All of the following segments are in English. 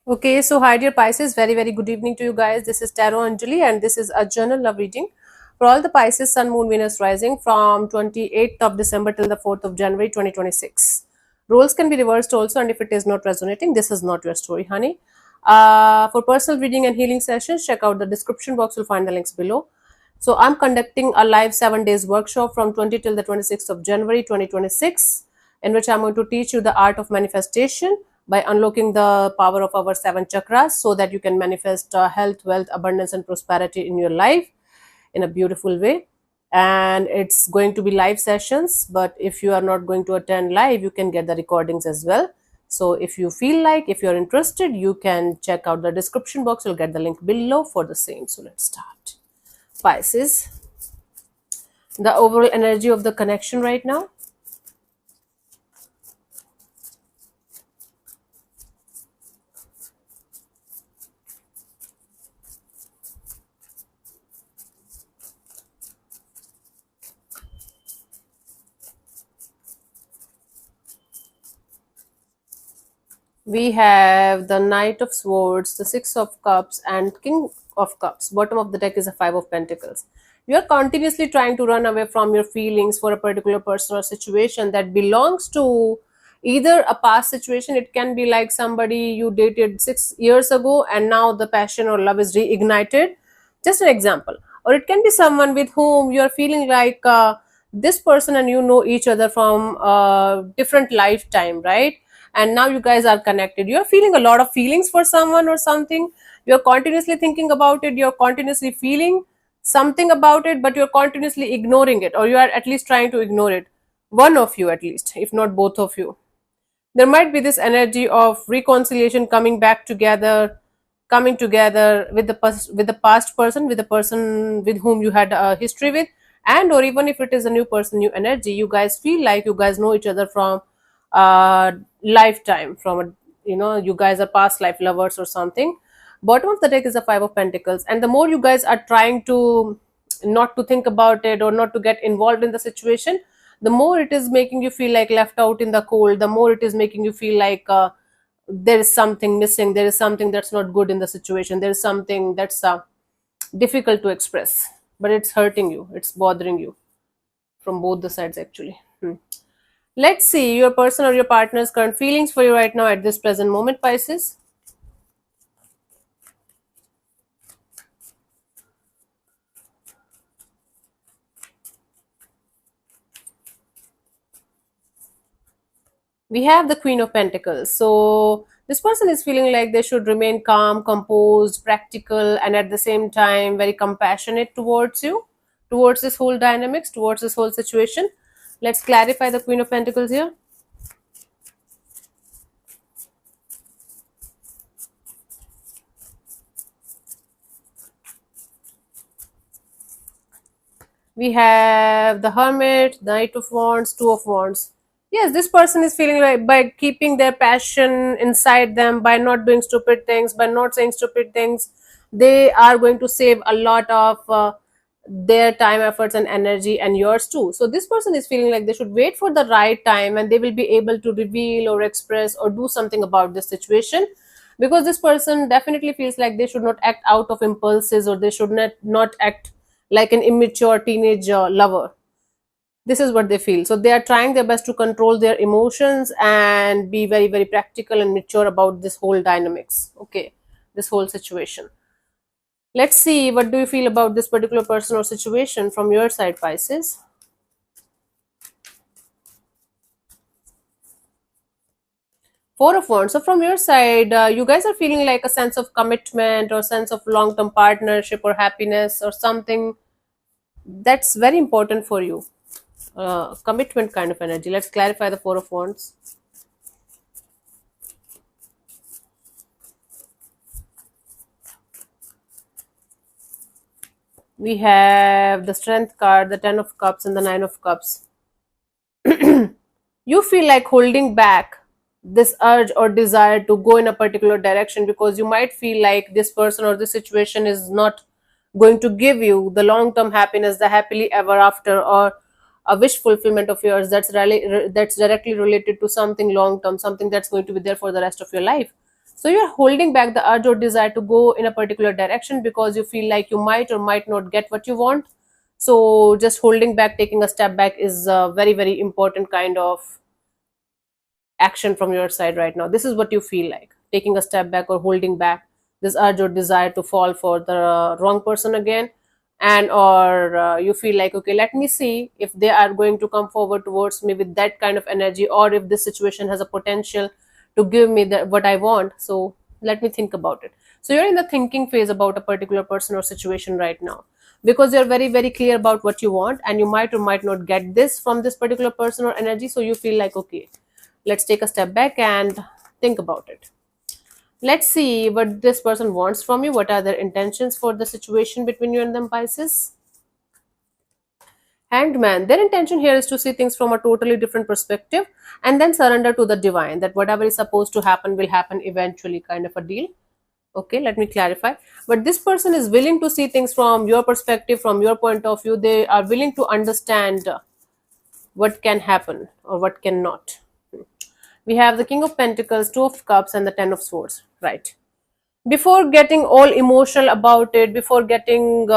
Okay, so hi dear Pisces, very good evening to you guys. This is Tarot Anjali and this is a journal love reading for all the Pisces Sun, Moon, Venus rising from 28th of December till the 4th of January 2026. Roles can be reversed also, and if it is not resonating, this is not your story, honey. For personal reading and healing sessions, check out the description box. You'll find the links below. So I'm conducting a live 7 days workshop from 20 till the 26th of January 2026, in which I'm going to teach you the art of manifestation by unlocking the power of our seven chakras so that you can manifest health, wealth, abundance, and prosperity in your life in a beautiful way. And it's going to be live sessions, but if you are not going to attend live, you can get the recordings as well. So if you feel like, if you're interested, you can check out the description box. You'll get the link below for the same. So let's start. Pisces, the overall energy of the connection right now. We have the Knight of Swords, the Six of Cups, and King of Cups. Bottom of the deck is a Five of Pentacles. You are continuously trying to run away from your feelings for a particular person or situation that belongs to either a past situation. It can be like somebody you dated 6 years ago and now the passion or love is reignited. Just an example. Or it can be someone with whom you are feeling like this person and you know each other from a different lifetime, right? And now you guys are connected. You're feeling a lot of feelings for someone or something. You're continuously thinking about it. You're continuously feeling something about it, but you're continuously ignoring it, or you are at least trying to ignore it. One of you, at least, if not both of you. There might be this energy of reconciliation, coming together with with the past person, with the person with whom you had a history with, and or even if it is a new person, new energy, you guys feel like you guys know each other from lifetime, from a, you guys are past life lovers or something. Bottom of the deck is a Five of Pentacles, and the more you guys are trying to not to think about it or not to get involved in the situation, the more it is making you feel like left out in the cold, the more it is making you feel like there is something missing, there is something that's not good in the situation, there is something that's difficult to express, but it's hurting you, it's bothering you from both the sides actually. Let's see your person or your partner's current feelings for you right now at this present moment, Pisces. We have the Queen of Pentacles. So this person is feeling like they should remain calm, composed, practical, and at the same time very compassionate towards you, towards this whole dynamics, towards this whole situation. Let's clarify the Queen of Pentacles here. We have the Hermit, Knight of Wands, Two of Wands. Yes, this person is feeling like by keeping their passion inside them, by not doing stupid things, by not saying stupid things, they are going to save a lot of their time, efforts, and energy, and yours too. So this person is feeling like they should wait for the right time and they will be able to reveal or express or do something about this situation, because this person definitely feels like they should not act out of impulses, or they should not act like an immature teenage lover. This is what they feel, so they are trying their best to control their emotions and be very practical and mature about this whole dynamics, okay, this whole situation. Let's see, what do you feel about this particular person or situation from your side, Pisces? Four of Wands. So from your side, you guys are feeling like a sense of commitment or sense of long-term partnership or happiness or something that's very important for you. Commitment kind of energy. Let's clarify the Four of Wands. We have the Strength card, the Ten of Cups, and the Nine of Cups. You feel like holding back this urge or desire to go in a particular direction because you might feel like this person or this situation is not going to give you the long term happiness, the happily ever after, or a wish fulfillment of yours that's directly related to something long term, something that's going to be there for the rest of your life. So you're holding back the urge or desire to go in a particular direction because you feel like you might or might not get what you want. So just holding back, taking a step back is a very, very important kind of action from your side right now. This is what you feel like, taking a step back or holding back this urge or desire to fall for the wrong person again. And or you feel like, okay, let me see if they are going to come forward towards me with that kind of energy, or if this situation has a potential to give me what I want. So let me think about it. So you're in the thinking phase about a particular person or situation right now, because you're very, very clear about what you want, and you might or might not get this from this particular person or energy. So you feel like, okay, let's take a step back and think about it. Let's see what this person wants from you. What are their intentions for the situation between you and them, Pisces? Hanged Man. Their intention here is to see things from a totally different perspective and then surrender to the divine, that whatever is supposed to happen will happen eventually, kind of a deal. Okay, let me clarify. But this person is willing to see things from your perspective, from your point of view. They are willing to understand what can happen or what cannot. We have the King of Pentacles, Two of Cups, and the Ten of Swords, right? Before getting all emotional about it, before getting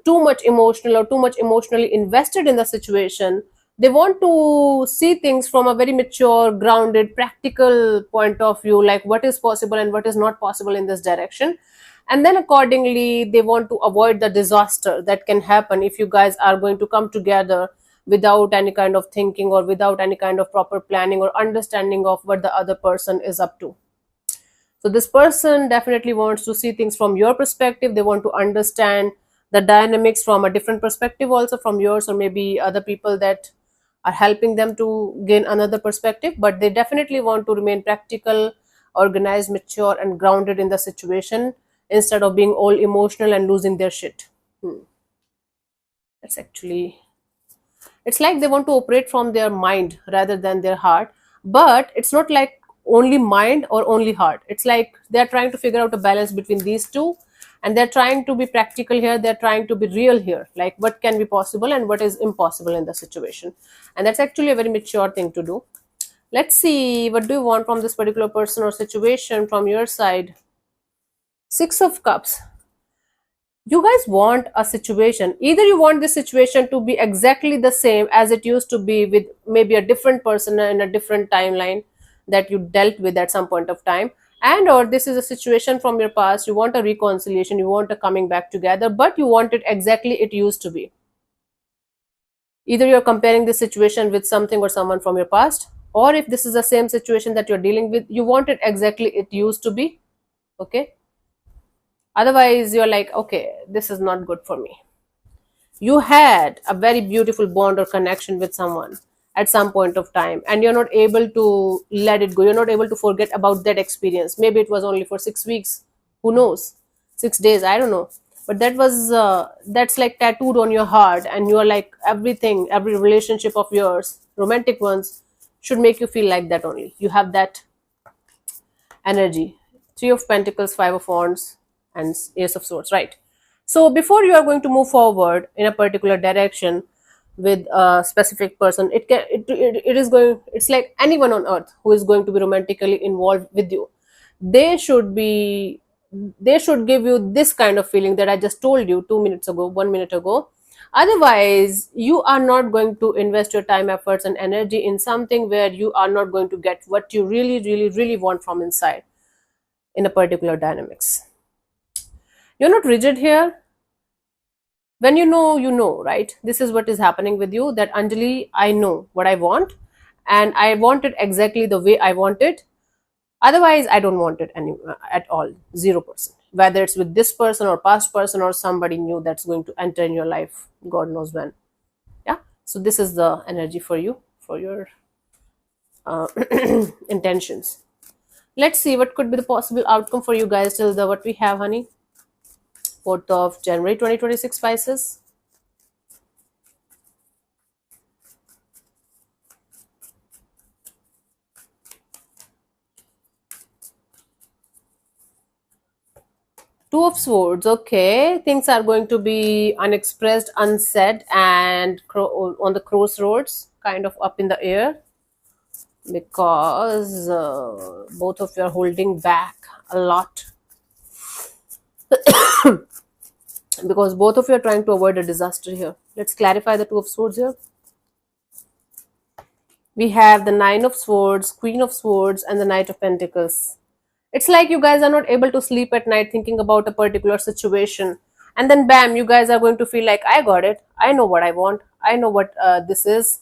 too much emotional or too much emotionally invested in the situation, they want to see things from a very mature, grounded, practical point of view, like what is possible and what is not possible in this direction. And then accordingly, they want to avoid the disaster that can happen if you guys are going to come together without any kind of thinking or without any kind of proper planning or understanding of what the other person is up to. So this person definitely wants to see things from your perspective. They want to understand the dynamics from a different perspective, also from yours, or maybe other people that are helping them to gain another perspective. But they definitely want to remain practical, organized, mature, and grounded in the situation instead of being all emotional and losing their shit. That's actually, it's like they want to operate from their mind rather than their heart. But it's not like only mind or only heart. It's like they're trying to figure out a balance between these two, and they're trying to be practical here, they're trying to be real here, like what can be possible and what is impossible in the situation. And that's actually a very mature thing to do. Let's see, what do you want from this particular person or situation from your side? Six of Cups. You guys want a situation, either you want this situation to be exactly the same as it used to be with maybe a different person in a different timeline that you dealt with at some point of time, and or this is a situation from your past. You want a reconciliation, you want a coming back together, but you want it exactly it used to be. Either you're comparing this situation with something or someone from your past, or if this is the same situation that you're dealing with, you want it exactly it used to be. Okay, otherwise you're like, okay, this is not good for me. You had a very beautiful bond or connection with someone at some point of time, and you're not able to let it go, you're not able to forget about that experience. Maybe it was only for 6 weeks, who knows, 6 days, I don't know. But that was that's like tattooed on your heart, and you're like, everything, every relationship of yours, romantic ones, should make you feel like that only. You have that energy. Three of Pentacles, Five of Wands, and Ace of Swords, right? So before you are going to move forward in a particular direction with a specific person, it is going, it's like anyone on earth who is going to be romantically involved with you, they should be, they should give you this kind of feeling that I just told you 2 minutes ago, 1 minute ago. Otherwise, you are not going to invest your time, efforts, and energy in something where you are not going to get what you really, really, really want from inside in a particular dynamics. You're not rigid here. When you know, right? This is what is happening with you, that Anjali, I know what I want, and I want it exactly the way I want it. Otherwise, I don't want it at all. 0%. Whether it's with this person or past person or somebody new that's going to enter in your life, God knows when. Yeah. So this is the energy for you, for your uh, intentions. Let's see what could be the possible outcome for you guys till the what we have, honey. 4th of January 2026, Pisces. Two of Swords. Okay, things are going to be unexpressed, unsaid, and on the crossroads, kind of up in the air. because both of you are holding back a lot, because both of you are trying to avoid a disaster here. Let's clarify the Two of Swords here. We have the Nine of Swords, Queen of Swords, and the Knight of Pentacles. It's like you guys are not able to sleep at night thinking about a particular situation. And then bam, you guys are going to feel like, I got it. I know what I want. I know what this is.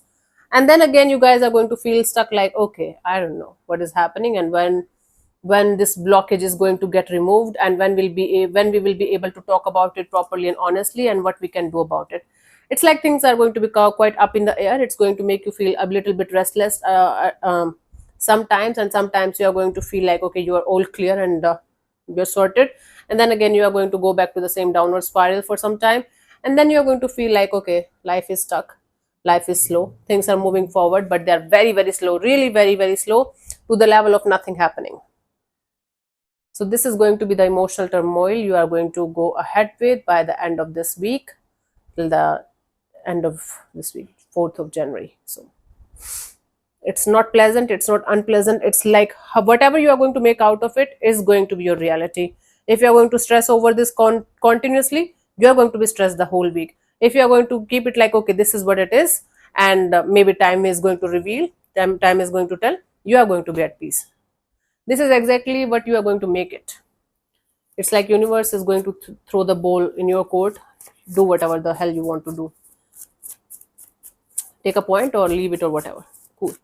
And then again, you guys are going to feel stuck like, okay, I don't know what is happening, and when this blockage is going to get removed, and when we will be able to talk about it properly and honestly, and what we can do about it. It's like things are going to be quite up in the air. It's going to make you feel a little bit restless sometimes, and sometimes you are going to feel like, okay, you are all clear and you're sorted, and then again you are going to go back to the same downward spiral for some time, and then you're going to feel like, okay, life is stuck, life is slow, things are moving forward, but they're very, very slow, really very, very slow, to the level of nothing happening. So this is going to be the emotional turmoil you are going to go ahead with by the end of this week, till the end of this week, 4th of January. So it's not pleasant, it's not unpleasant. It's like whatever you are going to make out of it is going to be your reality. If you are going to stress over this continuously, you are going to be stressed the whole week. If you are going to keep it like, okay, this is what it is, and maybe time is going to reveal, time is going to tell, you are going to be at peace. This is exactly what you are going to make it. It's like universe is going to throw the ball in your court. Do whatever the hell you want to do. Take a point or leave it or whatever. Cool.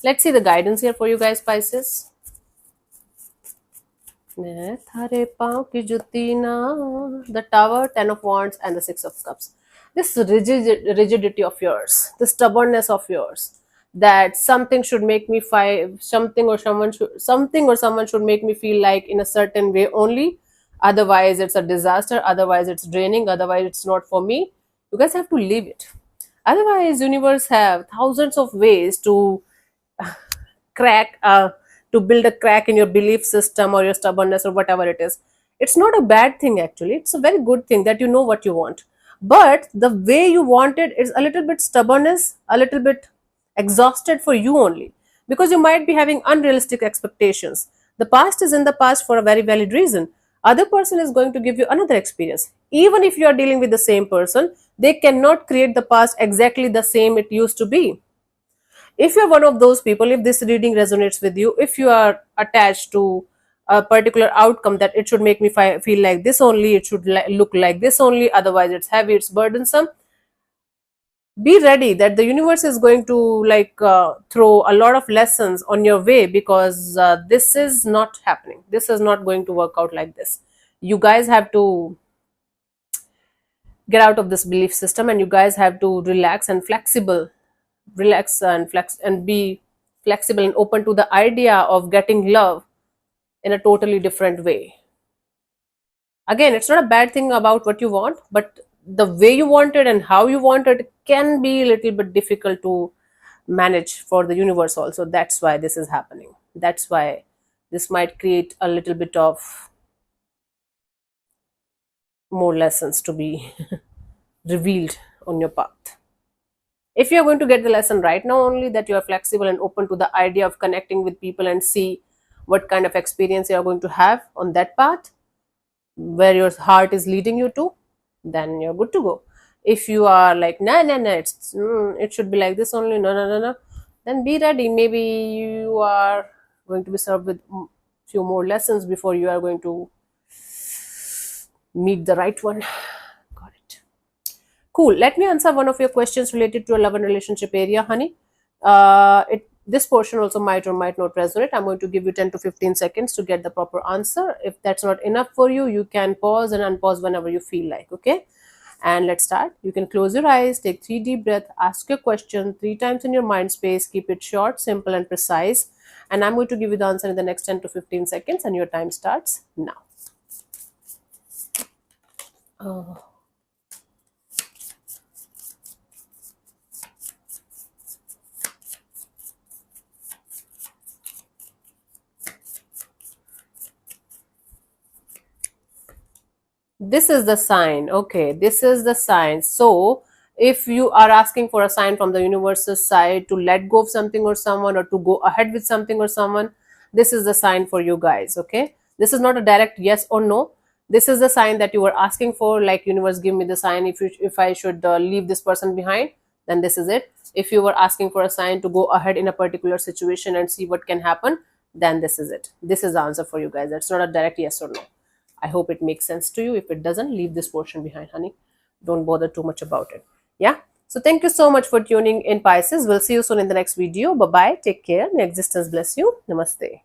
Let's see the guidance here for you guys, Pisces. The Tower, 10 of Wands, and the 6 of Cups. This rigidity of yours, the stubbornness of yours, that something should make me something or someone should make me feel like in a certain way only. Otherwise, it's a disaster. Otherwise, it's draining. Otherwise, it's not for me. You guys have to leave it. Otherwise, universe have thousands of ways to crack to build a crack in your belief system or your stubbornness or whatever it is. It's not a bad thing, actually. It's a very good thing that you know what you want, but the way you want it is a little bit stubbornness, a little bit exhausted for you only, because you might be having unrealistic expectations. The past is in the past for a very valid reason. Other person is going to give you another experience. Even if you are dealing with the same person, they cannot create the past exactly the same it used to be. If you're one of those people, if this reading resonates with you, if you are attached to a particular outcome, that it should make me feel like this only, it should look like this only, otherwise it's heavy, it's burdensome, be ready that the universe is going to throw a lot of lessons on your way, because this is not happening, this is not going to work out like this. You guys have to get out of this belief system, and you guys have to relax and be flexible and open to the idea of getting love in a totally different way. Again, it's not a bad thing about what you want, but the way you want it and how you want it can be a little bit difficult to manage for the universe also. That's why this is happening. That's why this might create a little bit of more lessons to be revealed on your path. If you're going to get the lesson right now only, that you are flexible and open to the idea of connecting with people and see what kind of experience you are going to have on that path, where your heart is leading you to, then you're good to go. If you are like, nah, it should be like this only, no, then be ready. Maybe you are going to be served with few more lessons before you are going to meet the right one. Got it. Cool. Let me answer one of your questions related to a love and relationship area, honey. This portion also might or might not resonate. I'm going to give you 10 to 15 seconds to get the proper answer. If that's not enough for you, you can pause and unpause whenever you feel like, okay? And let's start. You can close your eyes, take 3 deep breaths, ask your question 3 times in your mind space, keep it short, simple, and precise. And I'm going to give you the answer in the next 10 to 15 seconds, and your time starts now. Oh. This is the sign. Okay, this is the sign. So If you are asking for a sign from the universe's side to let go of something or someone, or to go ahead with something or someone, this is the sign for you guys. Okay, this is not a direct yes or no. This is the sign that you were asking for, like, universe, give me the sign if I should leave this person behind, then this is it. If you were asking for a sign to go ahead in a particular situation and see what can happen, then this is it. This is the answer for you guys. That's not a direct yes or no. I hope it makes sense to you. If it doesn't, leave this portion behind, honey. Don't bother too much about it. Yeah. So thank you so much for tuning in, Pisces. We'll see you soon in the next video. Bye bye. Take care. May existence bless you. Namaste.